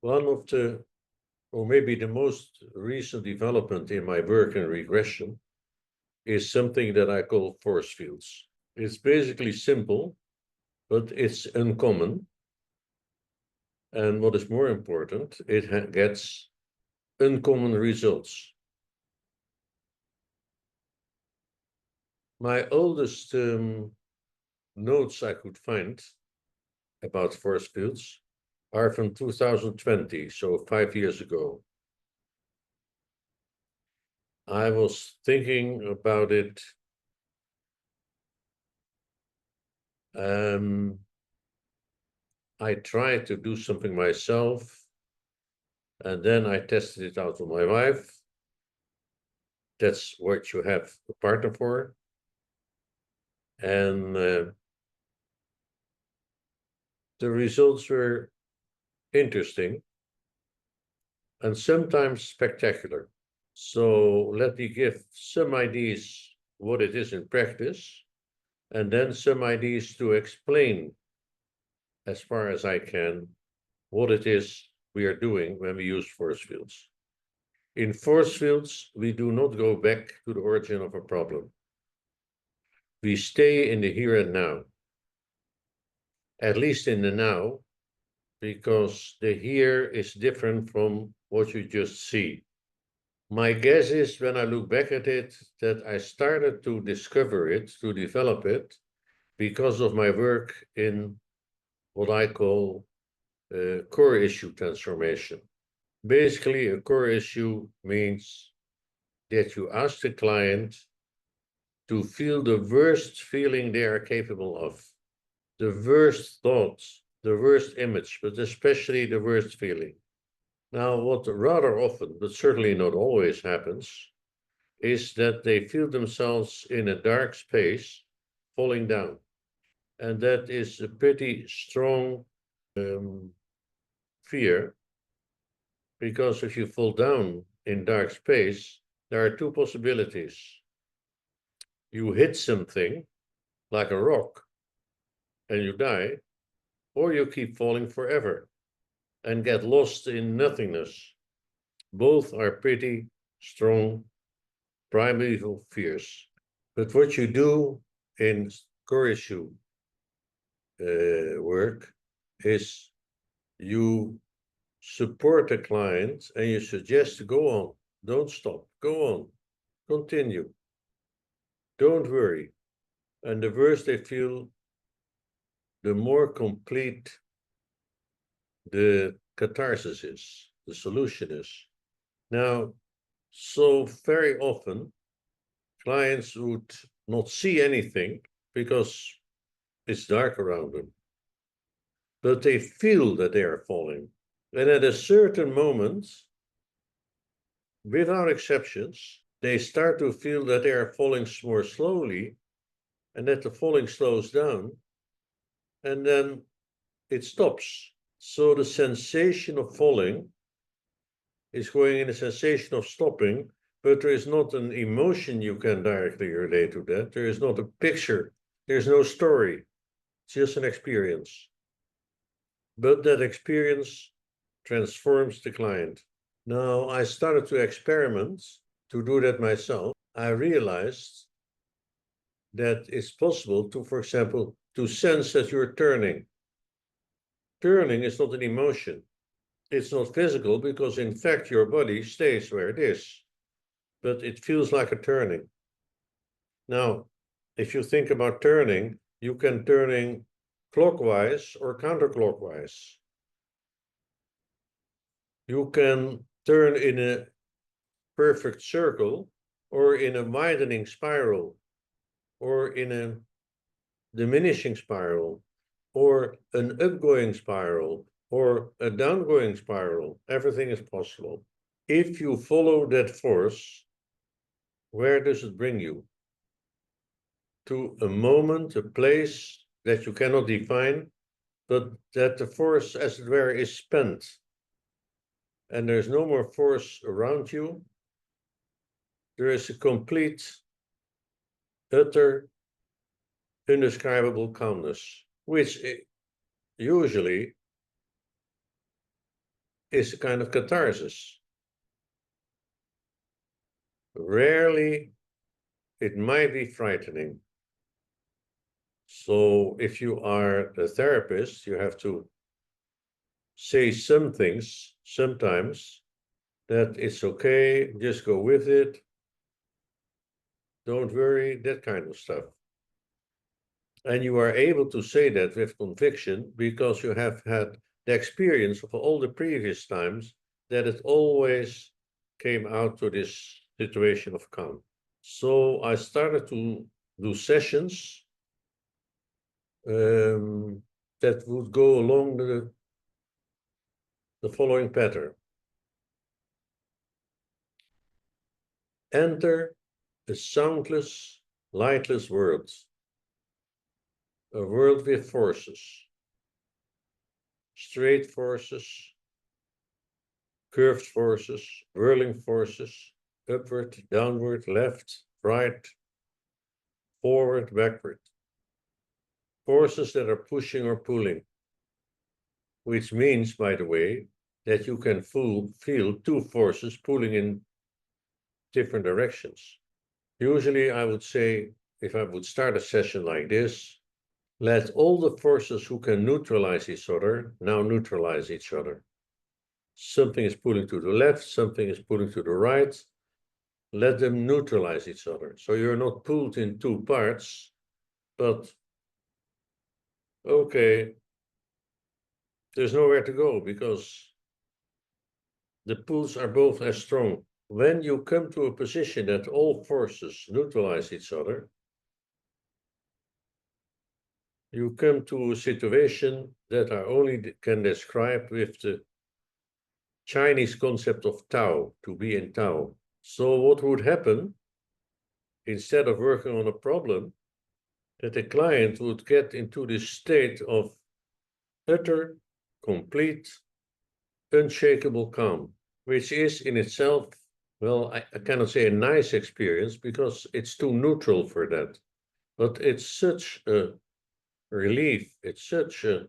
One of the, or maybe the most recent development in my work in regression is something that I call force fields. It's basically simple, but it's uncommon. And what is more important, it gets uncommon results. My oldest notes I could find about force fields are from 2020, so 5 years ago. I was thinking about it. I tried to do something myself, and then I tested it out on my wife. That's what you have a partner for. And the results were interesting and sometimes spectacular. So let me give some ideas what it is in practice, and then some ideas to explain, as far as I can, what it is we are doing when we use force fields. In force fields, we do not go back to the origin of a problem. We stay in the here and now, at least in the now, because the here is different from what you just see. My guess is, when I look back at it, that I started to discover it, to develop it, because of my work in what I call core issue transformation. Basically, a core issue means that you ask the client to feel the worst feeling they are capable of, the worst thoughts, the worst image, but especially the worst feeling. Now, what rather often, but certainly not always happens, is that they feel themselves in a dark space falling down. And that is a pretty strong fear, because if you fall down in dark space, there are two possibilities. You hit something like a rock and you die, or you keep falling forever and get lost in nothingness. Both are pretty strong primeval fears. But what you do in core issue work is you support the client and you suggest to go on, don't stop, go on, continue, don't worry. And the worse they feel, the more complete the catharsis is, the solution is. Now, so very often, clients would not see anything because it's dark around them, but they feel that they are falling. And at a certain moment, without exceptions, they start to feel that they are falling more slowly, and that the falling slows down, and then it stops. So the sensation of falling is going in a sensation of stopping, but there is not an emotion you can directly relate to that. There is not a picture. There's no story. It's just an experience. But that experience transforms the client. Now, I started to experiment to do that myself. I realized that it's possible to, for example, to sense that you're turning. Turning is not an emotion. It's not physical, because in fact your body stays where it is, but it feels like a turning. Now, if you think about turning, you can turning clockwise or counterclockwise. You can turn in a perfect circle, or in a widening spiral, or in a diminishing spiral, or an upgoing spiral, or a downgoing spiral. Everything is possible. If you follow that force, where does it bring you? To a moment, a place that you cannot define, but that the force, as it were, is spent. And there's no more force around you. There is a complete, utter, indescribable calmness, which usually is a kind of catharsis. Rarely, it might be frightening. So if you are a therapist, you have to say some things sometimes that it's okay, just go with it, don't worry, that kind of stuff. And you are able to say that with conviction because you have had the experience of all the previous times that it always came out to this situation of calm. So I started to do sessions that would go along the following pattern. Enter a soundless, lightless world, a world with forces, straight forces, curved forces, whirling forces, upward, downward, left, right, forward, backward. Forces that are pushing or pulling, which means, by the way, that you can feel two forces pulling in different directions. Usually, I would say, if I would start a session like this, let all the forces who can neutralize each other now neutralize each other. Something is pulling to the left, something is pulling to the right. Let them neutralize each other. So you're not pulled in two parts, but okay, there's nowhere to go because the pulls are both as strong. When you come to a position that all forces neutralize each other, you come to a situation that I only can describe with the Chinese concept of Tao, to be in Tao. So what would happen, instead of working on a problem, that the client would get into this state of utter, complete, unshakable calm, which is in itself, well, I cannot say a nice experience because it's too neutral for that. But it's such a relief. It's such a,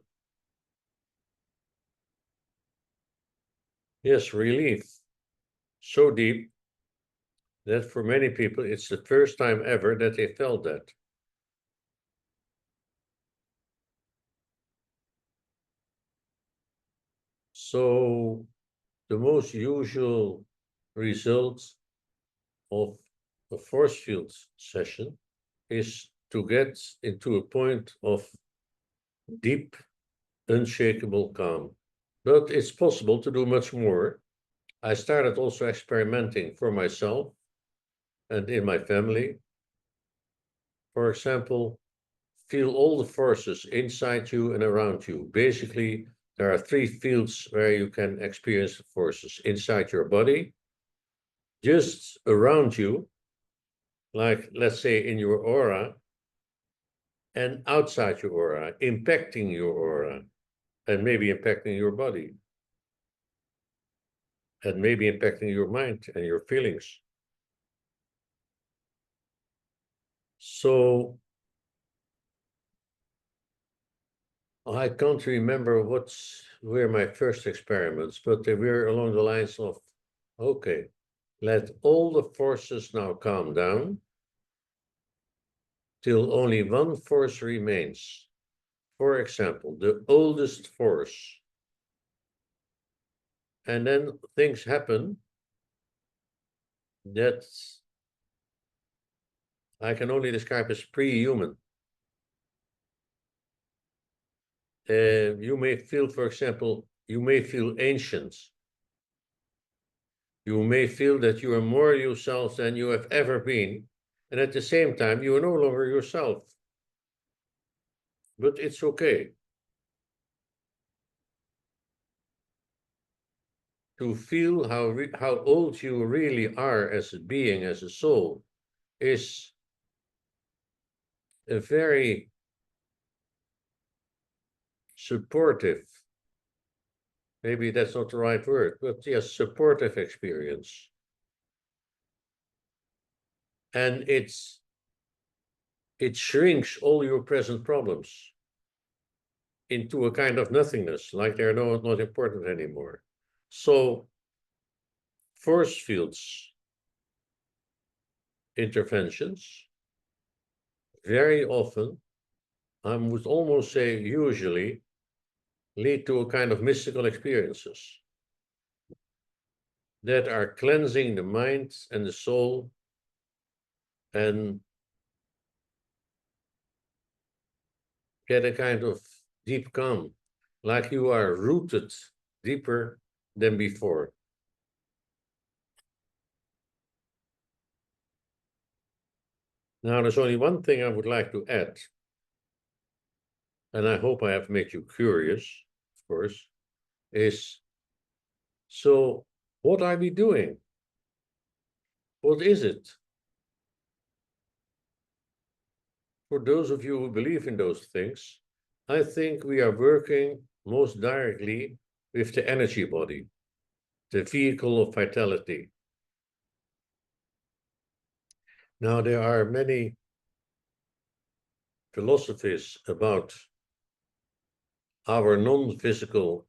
yes, relief. So deep that for many people, it's the first time ever that they felt that. So the most usual result of a force field session is to get into a point of deep, unshakable calm. But it's possible to do much more. I started also experimenting for myself and in my family. For example, feel all the forces inside you and around you. Basically, there are three fields where you can experience the forces: inside your body, just around you, like let's say in your aura, and outside your aura, impacting your aura, and maybe impacting your body, and maybe impacting your mind and your feelings. So I can't remember were my first experiments, but they were along the lines of, okay, let all the forces now calm down till only one force remains. For example, the oldest force. And then things happen that I can only describe as pre-human. You may feel, for example, you may feel ancient. You may feel that you are more yourself than you have ever been. And at the same time, you are no longer yourself. But it's okay to feel how old you really are as a being, as a soul, is a very supportive, maybe that's not the right word, but yes, supportive experience. And it shrinks all your present problems into a kind of nothingness, like they're not important anymore. So force fields interventions very often, I would almost say usually, lead to a kind of mystical experiences that are cleansing the mind and the soul and get a kind of deep calm, like you are rooted deeper than before. Now, there's only one thing I would like to add, and I hope I have made you curious, of course, is so what are we doing? What is it? For those of you who believe in those things, I think we are working most directly with the energy body, the vehicle of vitality. Now, there are many philosophies about our non-physical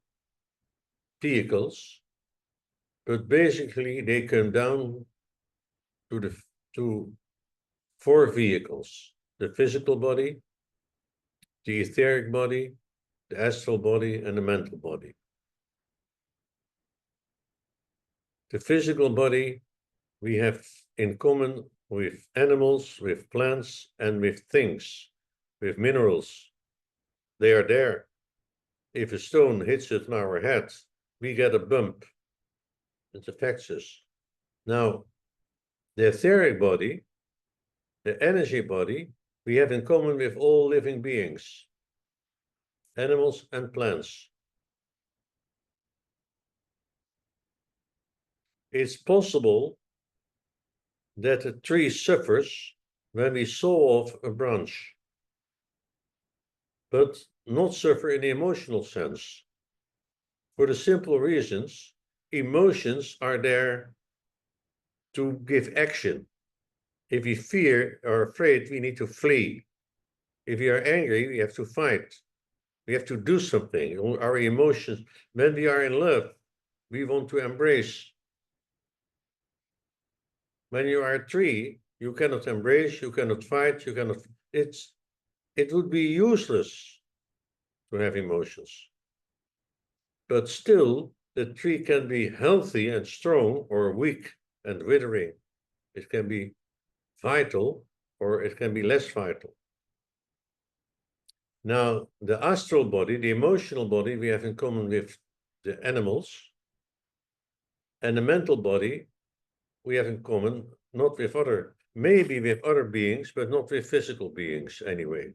vehicles, but basically they come down to four vehicles: the physical body, the etheric body, the astral body, and the mental body. The physical body we have in common with animals, with plants, and with things, with minerals. They are there. If a stone hits it on our head, we get a bump. It affects us. Now, the etheric body, the energy body, we have in common with all living beings, animals and plants. It's possible that a tree suffers when we saw off a branch, but not suffer in the emotional sense. For the simple reasons, emotions are there to give action. If we fear or afraid, we need to flee. If we are angry, we have to fight. We have to do something. Our emotions, when we are in love, we want to embrace. When you are a tree, you cannot embrace, you cannot fight, you cannot. It would be useless to have emotions. But still, the tree can be healthy and strong or weak and withering. It can be vital or it can be less vital. Now, the astral body, the emotional body, we have in common with the animals, and the mental body we have in common not with other, maybe with other beings, but not with physical beings anyway.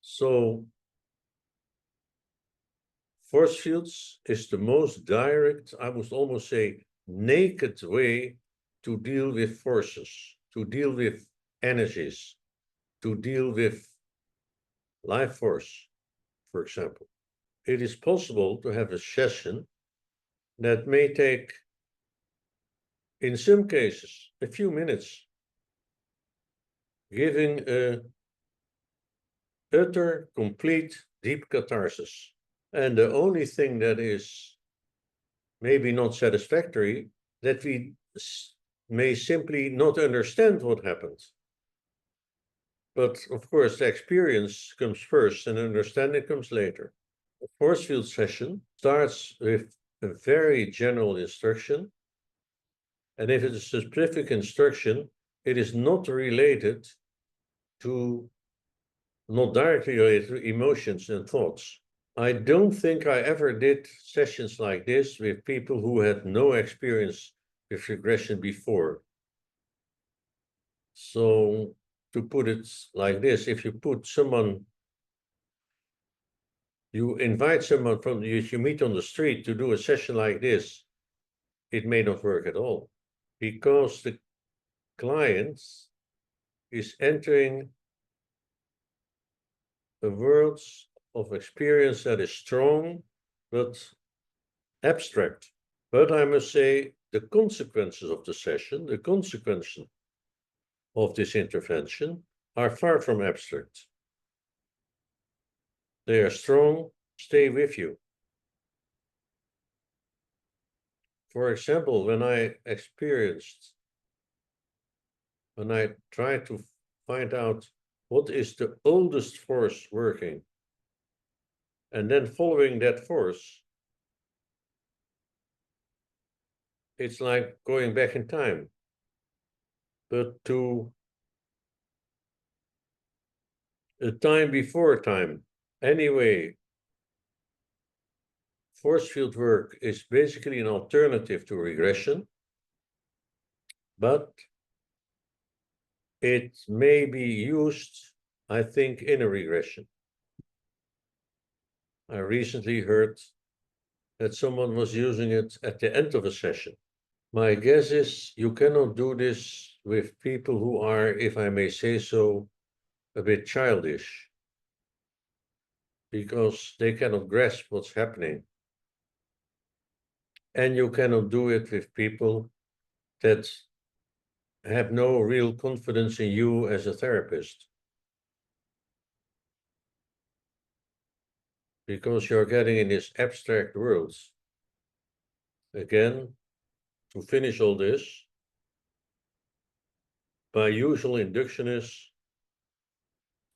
So force fields is the most direct, I would almost say naked way to deal with forces, to deal with energies, to deal with life force, for example. It is possible to have a session that may take, in some cases, a few minutes, giving a utter, complete, deep catharsis. And the only thing that is maybe not satisfactory, that we may simply not understand what happened. But of course, the experience comes first and understanding comes later. A force field session starts with a very general instruction. And if it's a specific instruction, it is not related to, not directly related to emotions and thoughts. I don't think I ever did sessions like this with people who had no experience with regression before. So to put it like this, if you put someone, you invite someone from you meet on the street to do a session like this, it may not work at all because the client is entering a world of experience that is strong but abstract. But I must say, the consequences of the session, the consequences of this intervention are far from abstract. They are strong, stay with you. For example, when I tried to find out what is the oldest force working, and then following that force, it's like going back in time, but to a time before time. Anyway, force field work is basically an alternative to regression, but it may be used, I think, in a regression. I recently heard that someone was using it at the end of a session. My guess is you cannot do this with people who are, if I may say so, a bit childish, because they cannot grasp what's happening. And you cannot do it with people that have no real confidence in you as a therapist, because you're getting in this abstract world. Again, to finish all this, my usual induction is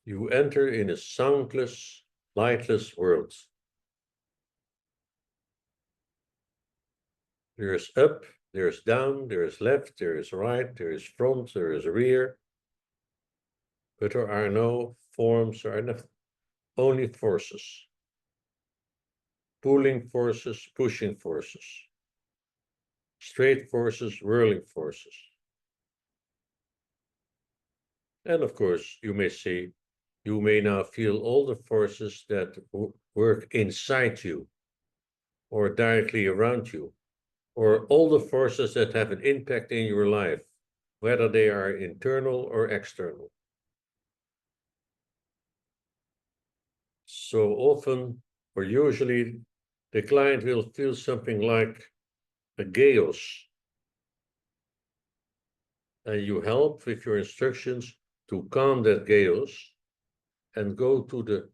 you enter in a soundless, lightless world. There is up, there is down, there is left, there is right, there is front, there is rear. But there are no forms, there are nothing, only forces. Pulling forces, pushing forces. Straight forces, whirling forces. And of course, you may see, you may now feel all the forces that work inside you, or directly around you, or all the forces that have an impact in your life, whether they are internal or external. So often, or usually, the client will feel something like a chaos, and you help with your instructions to calm that chaos and go to the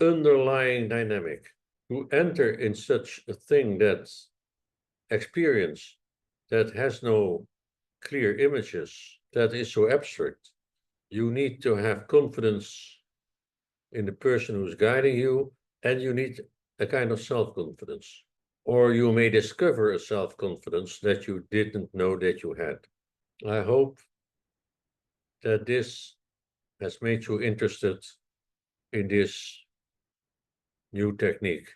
underlying dynamic, to enter in such a thing that experience that has no clear images, that is so abstract. You need to have confidence in the person who's guiding you, and you need a kind of self-confidence. Or you may discover a self-confidence that you didn't know that you had. I hope that this has made you interested in this new technique.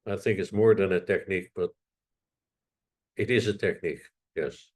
I think it's more than a technique, but it is a technique, yes.